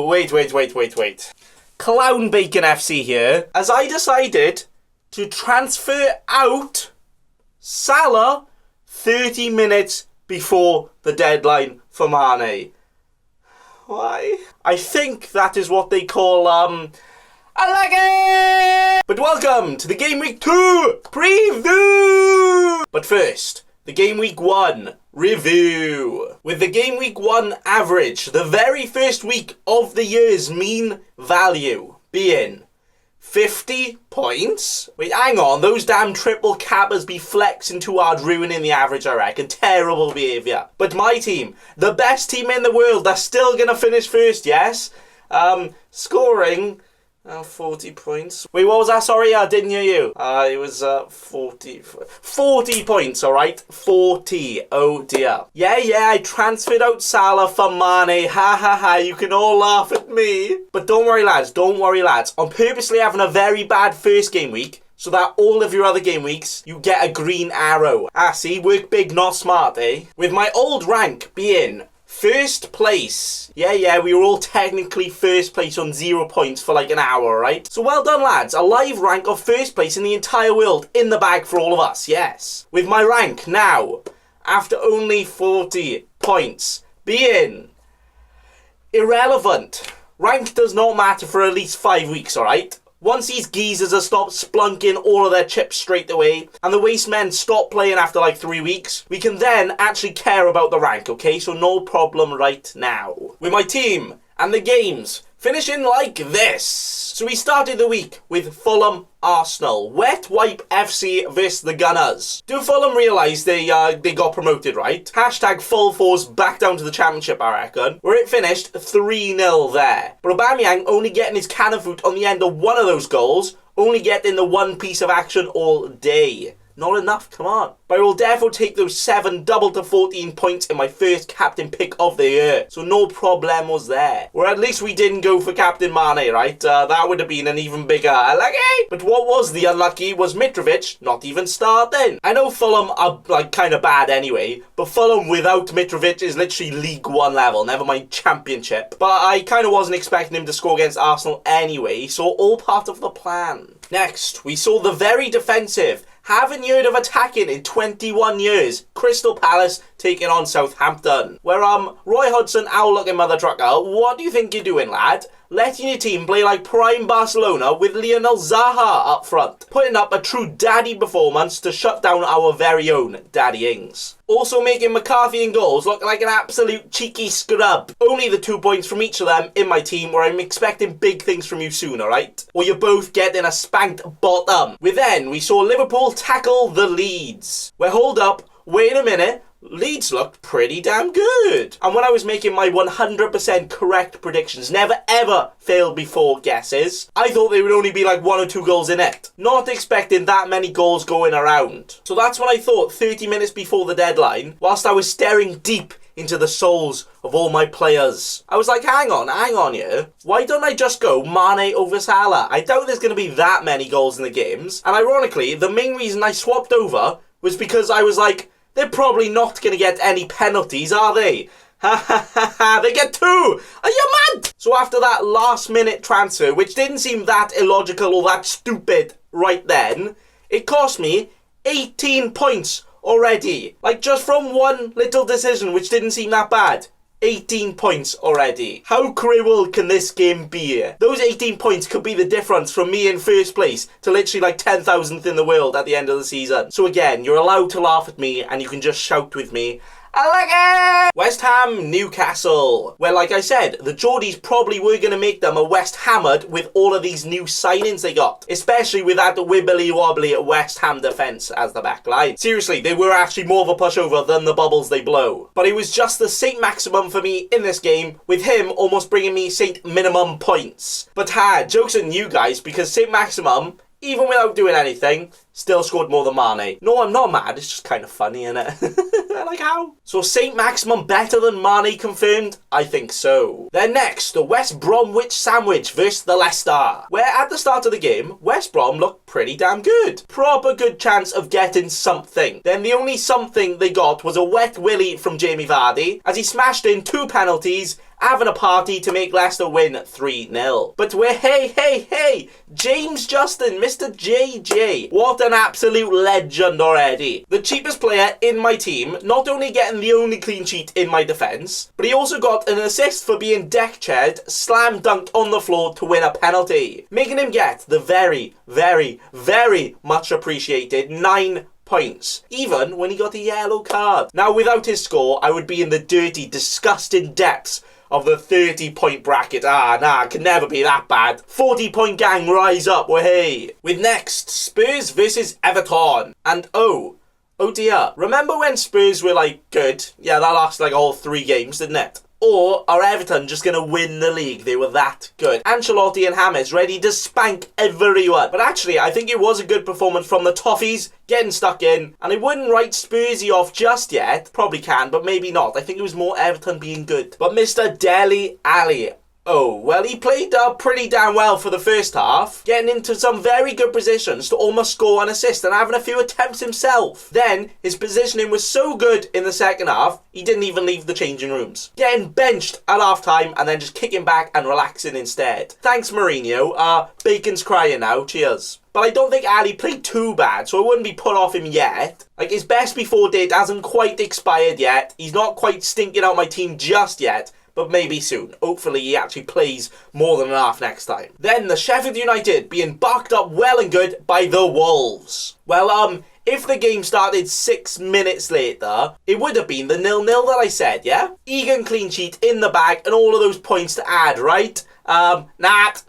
Oh, wait. Clown Bacon FC here, as I decided to transfer out Salah 30 minutes before the deadline for Mane. Why? I think that is what they call, unlucky! But welcome to the GW2 Preview! But first, the Game Week 1 review. With the Game Week 1 average, the very first week of the year's mean value being 50 points. Wait, hang on, those damn triple cappers be flexing too hard, ruining the average, I reckon. Terrible behaviour. But my team, the best team in the world, they're still gonna finish first, yes? Scoring 40 points. Wait, what was that? Sorry, I didn't hear you. It was 40 points, alright? 40. Oh dear. Yeah, I transferred out Salah for Mane. Ha, you can all laugh at me. But don't worry lads, I'm purposely having a very bad first game week, so that all of your other game weeks, you get a green arrow. See, work big, not smart, eh? With my old rank being first place. Yeah, we were all technically first place on 0 points for like an hour, right? So well done, lads. A live rank of first place in the entire world in the bag for all of us, yes. With my rank now, after only 40 points, being irrelevant. Rank does not matter for at least 5 weeks, alright? Once these geezers have stopped splunking all of their chips straight away, and the waste men stop playing after like 3 weeks, we can then actually care about the rank, okay? So no problem right now. With my team and the games finishing like this. So we started the week with Fulham Arsenal. Wet wipe FC vs the Gunners. Do Fulham realise they got promoted, right? Hashtag full force back down to the championship, I reckon. Where it finished 3-0 there. But Aubameyang only getting his cannon foot on the end of one of those goals, only getting the one piece of action all day. Not enough, come on. But I will therefore take those 7 double to 14 points in my first captain pick of the year. So no problem was there. Or at least we didn't go for Captain Mane, right? That would have been an even bigger unlucky. But what was the unlucky was Mitrovic not even starting. I know Fulham are like kind of bad anyway, but Fulham without Mitrovic is literally League 1 level, never mind Championship. But I kind of wasn't expecting him to score against Arsenal anyway, so all part of the plan. Next, we saw the very defensive, haven't heard of attacking in 21 years, Crystal Palace taking on Southampton. Where Roy Hodgson, owl looking mother trucker, what do you think you're doing, lad? Letting your team play like prime Barcelona with Lionel Zaha up front, putting up a true daddy performance to shut down our very own Daddy Ings. Also making McCarthy and goals look like an absolute cheeky scrub. Only the 2 points from each of them in my team, where I'm expecting big things from you soon, alright? Or you're both getting a spanked bottom. We saw Liverpool tackle the Leeds. Where hold up, wait a minute, Leeds looked pretty damn good. And when I was making my 100% correct predictions, never ever failed before guesses, I thought they would only be like 1 or 2 goals in it. Not expecting that many goals going around. So that's what I thought 30 minutes before the deadline, whilst I was staring deep into the souls of all my players. I was like, hang on here. Why don't I just go Mane over Salah? I doubt there's going to be that many goals in the games. And ironically, the main reason I swapped over was because I was like, they're probably not going to get any penalties, are they? They get 2! Are you mad? So after that last minute transfer, which didn't seem that illogical or that stupid right then, it cost me 18 points already. Like just from one little decision which didn't seem that bad. 18 points already. How cruel can this game be? Those 18 points could be the difference from me in first place to literally like 10,000th in the world at the end of the season. So again, you're allowed to laugh at me and you can just shout with me, I like it! West Ham, Newcastle. Well, like I said, the Geordies probably were going to make them a West Hammered with all of these new signings they got. Especially with that wibbly-wobbly West Ham defence as the back line. Seriously, they were actually more of a pushover than the bubbles they blow. But it was just the Saint Maximum for me in this game, with him almost bringing me Saint Minimum points. But jokes on you guys, because Saint Maximum, even without doing anything, still scored more than Mane. No, I'm not mad, it's just kind of funny, innit? Like how? So Saint Maximum better than Mane confirmed? I think so. Then next, the West Bromwich sandwich versus the Leicester. Where at the start of the game, West Brom looked pretty damn good. Proper good chance of getting something. Then the only something they got was a wet willy from Jamie Vardy, as he smashed in 2 penalties having a party to make Leicester win 3-0. But we're hey, James Justin, Mr. JJ. What an absolute legend already. The cheapest player in my team, not only getting the only clean sheet in my defence, but he also got an assist for being deck chaired, slam dunked on the floor to win a penalty, making him get the very, very, very much appreciated 9 points, even when he got a yellow card. Now, without his score, I would be in the dirty, disgusting depths of the 30-point bracket. Can never be that bad. 40-point gang, rise up, hey. With next, Spurs versus Everton. And oh dear, remember when Spurs were like good? Yeah, that lasted like all 3 games, didn't it? Or are Everton just going to win the league? They were that good. Ancelotti and James ready to spank everyone. But actually, I think it was a good performance from the Toffees, getting stuck in. And I wouldn't write Spursy off just yet. Probably can, but maybe not. I think it was more Everton being good. But Mr. Dele Alli, oh, well, he played pretty damn well for the first half, getting into some very good positions to almost score an assist and having a few attempts himself. Then, his positioning was so good in the second half, he didn't even leave the changing rooms. Getting benched at half-time and then just kicking back and relaxing instead. Thanks, Mourinho. Bacon's crying now. Cheers. But I don't think Ali played too bad, so I wouldn't be put off him yet. Like, his best before date hasn't quite expired yet. He's not quite stinking out my team just yet. But maybe soon. Hopefully he actually plays more than enough next time. Then the Sheffield United being backed up well and good by the Wolves. Well, if the game started 6 minutes later, it would have been the 0-0 that I said, yeah? Egan clean sheet in the bag and all of those points to add, right?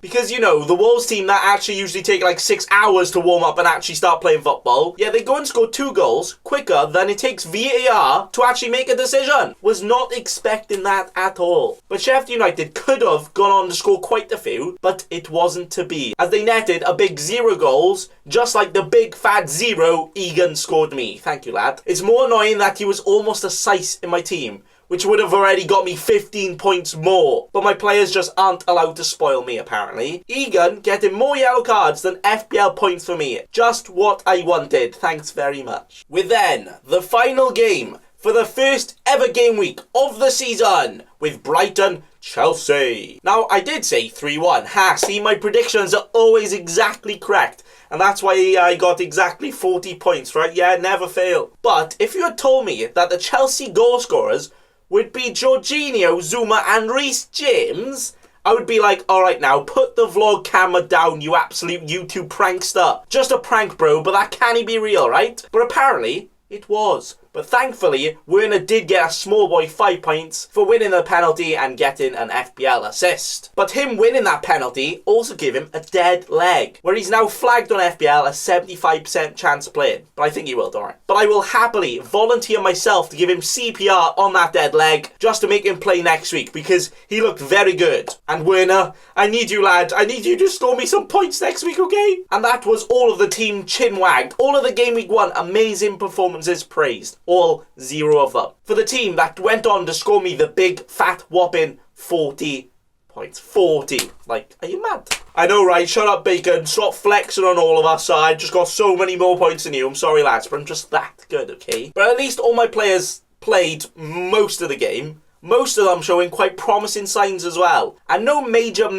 Because, you know, the Wolves team that actually usually take like 6 hours to warm up and actually start playing football, yeah, they go and score 2 goals quicker than it takes VAR to actually make a decision. Was not expecting that at all. But Sheffield United could have gone on to score quite a few, but it wasn't to be, as they netted a big 0 goals, just like the big fat 0 Egan scored me. Thank you, lad. It's more annoying that he was almost a size in my team, which would have already got me 15 points more. But my players just aren't allowed to spoil me, apparently. Egan getting more yellow cards than FPL points for me. Just what I wanted. Thanks very much. With then, the final game for the first ever game week of the season with Brighton Chelsea. Now, I did say 3-1. See, my predictions are always exactly correct. And that's why I got exactly 40 points, right? Yeah, never fail. But if you had told me that the Chelsea goal scorers would be Jorginho, Zuma and Reece James, I would be like, alright now, put the vlog camera down, you absolute YouTube prankster. Just a prank, bro, but that can't be real, right? But apparently, it was. But thankfully, Werner did get a small boy 5 points for winning the penalty and getting an FPL assist. But him winning that penalty also gave him a dead leg, where he's now flagged on FPL a 75% chance of playing. But I think he will, don't worry. But I will happily volunteer myself to give him CPR on that dead leg, just to make him play next week, because he looked very good. And Werner, I need you, lad. I need you to score me some points next week, okay? And that was all of the team chin wagged. All of the Game Week 1 amazing performances praised. All 0 of them. For the team that went on to score me the big, fat, whopping 40 points. 40. Like, are you mad? I know, right? Shut up, Bacon. Stop flexing on all of us. I just got so many more points than you. I'm sorry, lads, but I'm just that good, okay? But at least all my players played most of the game. Most of them showing quite promising signs as well. And no major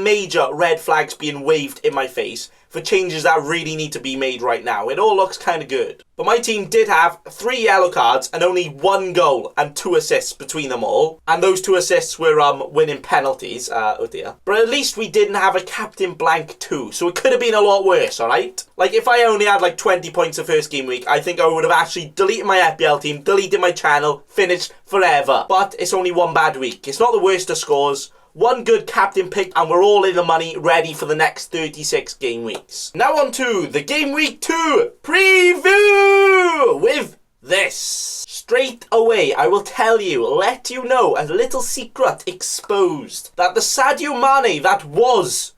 red flags being waved in my face for changes that really need to be made right now. It all looks kind of good. But my team did have 3 yellow cards and only 1 goal and 2 assists between them all. And those 2 assists were winning penalties. Oh dear. But at least we didn't have a captain blank too, so it could have been a lot worse, alright? Like, if I only had like 20 points the first game week, I think I would have actually deleted my FPL team, deleted my channel, finished forever. But it's only 1 bad week. It's not the worst of scores. 1 good captain pick and we're all in the money, ready for the next 36 game weeks. Now on to the Game Week 2 Preview with this. Straight away, I will tell you, let you know, a little secret exposed, that the Sadio Mane that was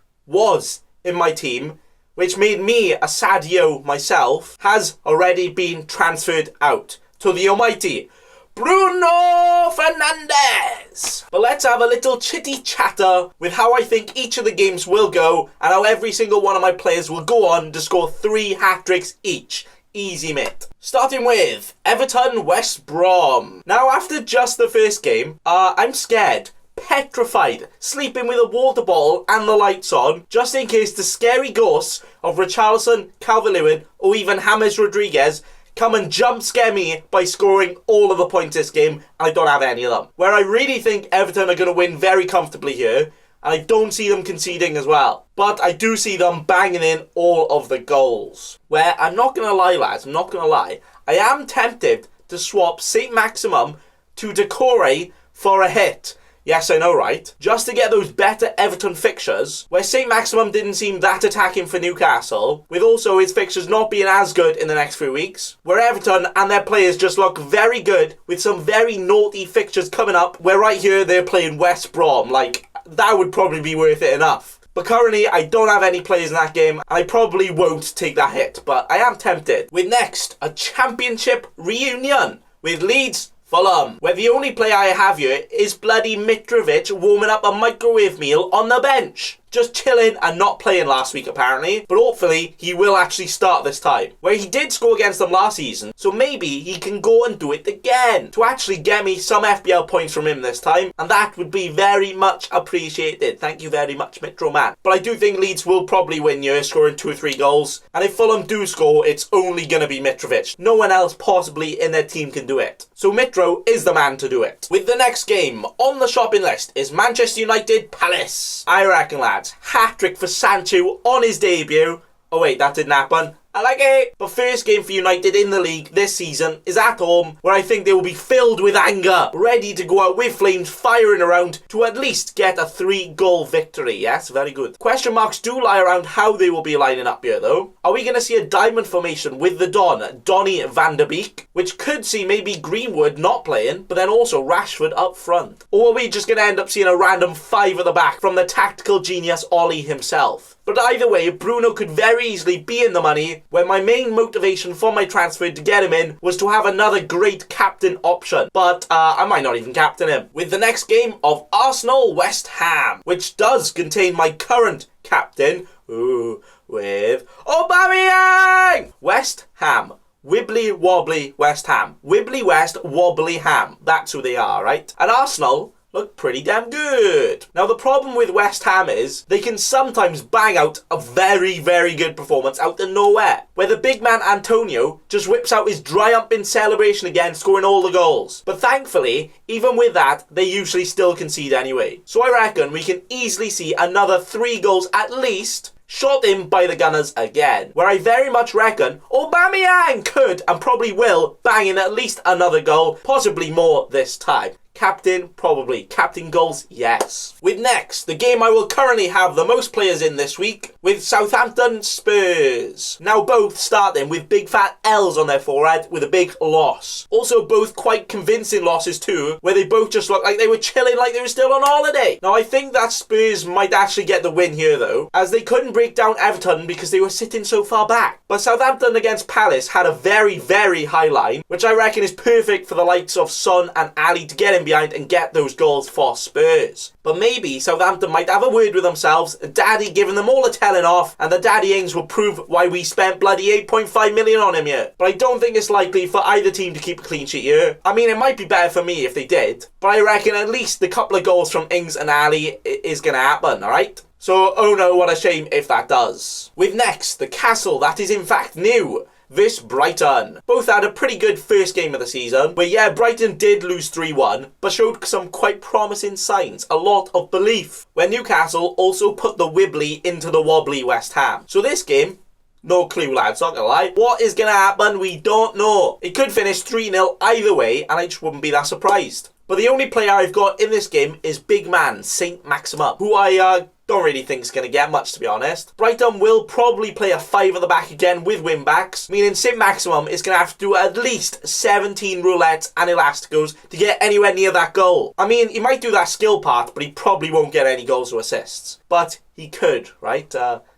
in my team, which made me a Sadio myself, has already been transferred out to the almighty Bruno Fernandes. But let's have a little chitty chatter with how I think each of the games will go and how every single one of my players will go on to score 3 hat-tricks each. Easy, mate. Starting with Everton West Brom. Now, after just the first game, I'm scared. petrified, sleeping with a water bottle and the lights on, just in case the scary ghosts of Richarlison, Calvert-Lewin, or even James Rodriguez come and jump scare me by scoring all of the points this game, and I don't have any of them. Where I really think Everton are going to win very comfortably here, and I don't see them conceding as well. But I do see them banging in all of the goals. Where, I'm not going to lie, lads, I'm not going to lie, I am tempted to swap St. Maximum to Decore for a hit. Yes, I know, right? Just to get those better Everton fixtures, where St. Maximum didn't seem that attacking for Newcastle, with also his fixtures not being as good in the next few weeks, where Everton and their players just look very good, with some very naughty fixtures coming up, where right here they're playing West Brom. Like, that would probably be worth it enough. But currently, I don't have any players in that game, and I probably won't take that hit, but I am tempted. With next, a championship reunion with Leeds Fulham, where the only player I have here is bloody Mitrovic warming up a microwave meal on the bench. Just chilling and not playing last week apparently, but hopefully he will actually start this time. Where he did score against them last season, so maybe he can go and do it again to actually get me some FPL points from him this time, and that would be very much appreciated. Thank you very much, Mitro man. But I do think Leeds will probably win here, scoring 2 or 3 goals, and if Fulham do score, it's only going to be Mitrovic. No one else possibly in their team can do it. So Mitro is the man to do it. With the next game on the shopping list is Manchester United Palace. I reckon, lads, hat-trick for Sancho on his debut. Oh wait, that didn't happen. I like it. But first game for United in the league this season is at home, where I think they will be filled with anger, ready to go out with flames firing around to at least get a 3-goal victory. Yes, very good. Question marks do lie around how they will be lining up here though. Are we going to see a diamond formation with the Donny van der Beek, which could see maybe Greenwood not playing, but then also Rashford up front? Or are we just going to end up seeing a random 5 at the back from the tactical genius Ollie himself? But either way, Bruno could very easily be in the money, where my main motivation for my transfer to get him in was to have another great captain option. But I might not even captain him. With the next game of Arsenal West Ham, which does contain my current captain, with Aubameyang! West Ham. Wibbly wobbly West Ham. Wibbly West wobbly ham. That's who they are, right? And Arsenal look pretty damn good. Now the problem with West Ham is they can sometimes bang out a very, very good performance out of nowhere, where the big man Antonio just whips out his triumphant celebration again, scoring all the goals. But thankfully, even with that, they usually still concede anyway. So I reckon we can easily see another 3 goals at least shot in by the Gunners again, where I very much reckon Aubameyang could and probably will bang in at least another goal, possibly more this time. Captain, probably. Captain goals, yes. With next, the game I will currently have the most players in this week, with Southampton Spurs. Now both starting with big fat L's on their forehead with a big loss. Also both quite convincing losses too, where they both just look like they were chilling like they were still on holiday. Now I think that Spurs might actually get the win here though, as they couldn't break down Everton because they were sitting so far back. But Southampton against Palace had a very, very high line, which I reckon is perfect for the likes of Son and Ali to get in behind and get those goals for Spurs. But maybe Southampton might have a word with themselves, Daddy giving them all a telling off, and the Daddyings will prove why we spent bloody 8.5 million on him here. But I don't think it's likely for either team to keep a clean sheet here. I mean, it might be better for me if they did, but I reckon at least the couple of goals from Ings and Ali is going to happen, alright? So, oh no, what a shame if that does. With next, the castle that is in fact new. This Brighton. Both had a pretty good first game of the season, where yeah, Brighton did lose 3-1, but showed some quite promising signs, a lot of belief, where Newcastle also put the wibbly into the wobbly West Ham. So this game, no clue lads, not gonna lie. What is gonna happen, we don't know. It could finish 3-0 either way, and I just wouldn't be that surprised. But the only player I've got in this game is big man, St. Maximum, who I don't really think is going to get much, to be honest. Brighton will probably play a 5 at the back again with wing-backs, meaning St. Maximum is going to have to do at least 17 roulettes and elasticos to get anywhere near that goal. I mean, he might do that skill part, but he probably won't get any goals or assists. But he could, right?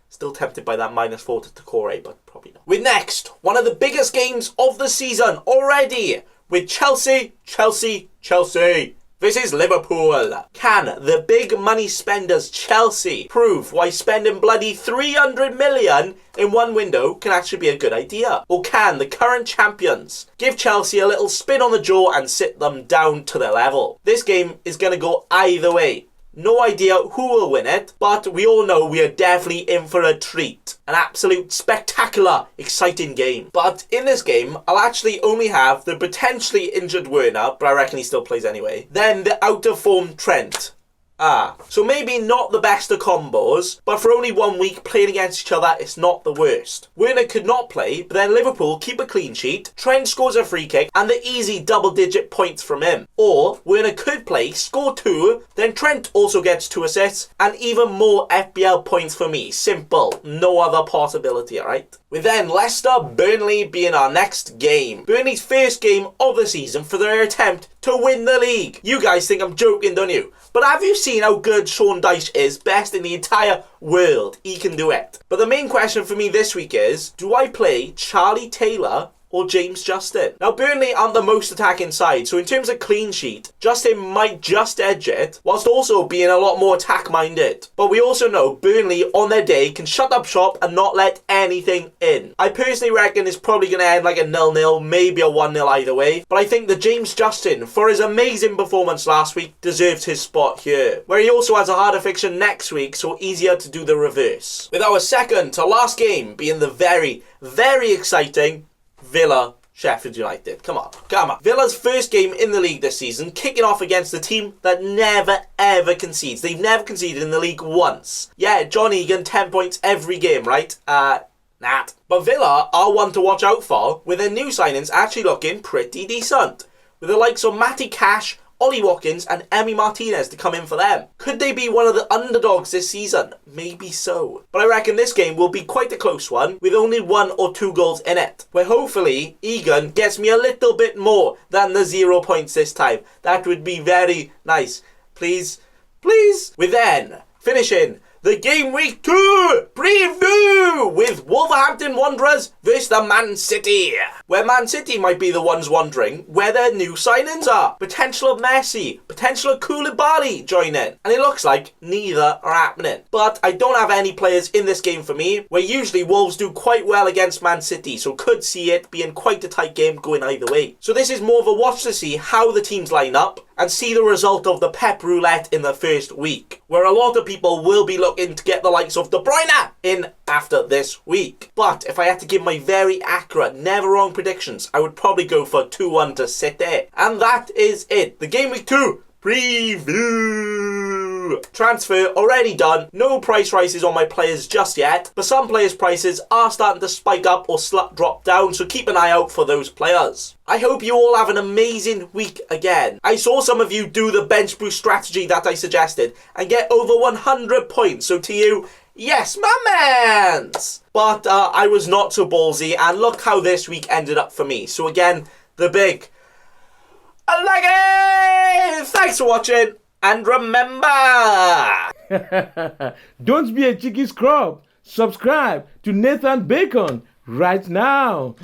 Still tempted by that -4 to Decore, but probably not. With next, one of the biggest games of the season already, with Chelsea versus Liverpool. Can the big money spenders Chelsea prove why spending bloody 300 million in one window can actually be a good idea? Or can the current champions give Chelsea a little spin on the jaw and sit them down to their level? This game is going to go either way. No idea who will win it, but we all know we are definitely in for a treat. An absolute spectacular, exciting game. But in this game, I'll actually only have the potentially injured Werner, but I reckon he still plays anyway. Then the out of form Trent. So maybe not the best of combos, but for only 1 week playing against each other, it's not the worst. Werner could not play, but then Liverpool keep a clean sheet, Trent scores a free kick, and the easy double-digit points from him. Or Werner could play, score 2, then Trent also gets 2 assists, and even more FPL points for me. Simple. No other possibility, alright? With then Leicester-Burnley being our next game. Burnley's first game of the season for their attempt to win the league. You guys think I'm joking, don't you? But have you seen how good Sean Dyche is? Best in the entire world. He can do it. But the main question for me this week is, do I play Charlie Taylor or James Justin? Now, Burnley aren't the most attacking side, so in terms of clean sheet, Justin might just edge it, whilst also being a lot more attack-minded. But we also know Burnley, on their day, can shut up shop and not let anything in. I personally reckon it's probably going to end like a 0-0, maybe a 1-0 either way, but I think that James Justin, for his amazing performance last week, deserves his spot here, where he also has a harder fixture next week, so easier to do the reverse. With our second to last game being the very, very exciting Villa, Sheffield United. Come on. Villa's first game in the league this season, kicking off against a team that never ever concedes. They've never conceded in the league once. Yeah, John Egan, 10 points every game, right? Nah. But Villa are one to watch out for, with their new signings actually looking pretty decent. With the likes of Matty Cash, Ollie Watkins and Emi Martinez to come in for them. Could they be one of the underdogs this season? Maybe so. But I reckon this game will be quite a close one, with only 1 or 2 goals in it, where hopefully Egan gets me a little bit more than the 0 points this time. That would be very nice. Please. With then finishing the Game Week 2 Preview with Wolverhampton Wanderers versus the Man City. Where Man City might be the ones wondering where their new signings are. Potential of Messi, potential of Koulibaly joining. And it looks like neither are happening. But I don't have any players in this game for me, where usually Wolves do quite well against Man City, so could see it being quite a tight game going either way. So this is more of a watch to see how the teams line up and see the result of the Pep Roulette in the first week, where a lot of people will be looking to get the likes of De Bruyne in after this week. But if I had to give my very accurate, never wrong predictions, I would probably go for 2-1 to City. And that is it. The Game Week 2 Preview. Transfer already done. No price rises on my players just yet, but some players' prices are starting to spike up or drop down, so keep an eye out for those players. I hope you all have an amazing week again. I saw some of you do the bench boost strategy that I suggested and get over 100 points, so to you, yes, my mans! But I was not so ballsy, and look how this week ended up for me. So again, the big Unlucky! Thanks for watching, and remember... Don't be a cheeky scrub. Subscribe to Nathan Bacon right now.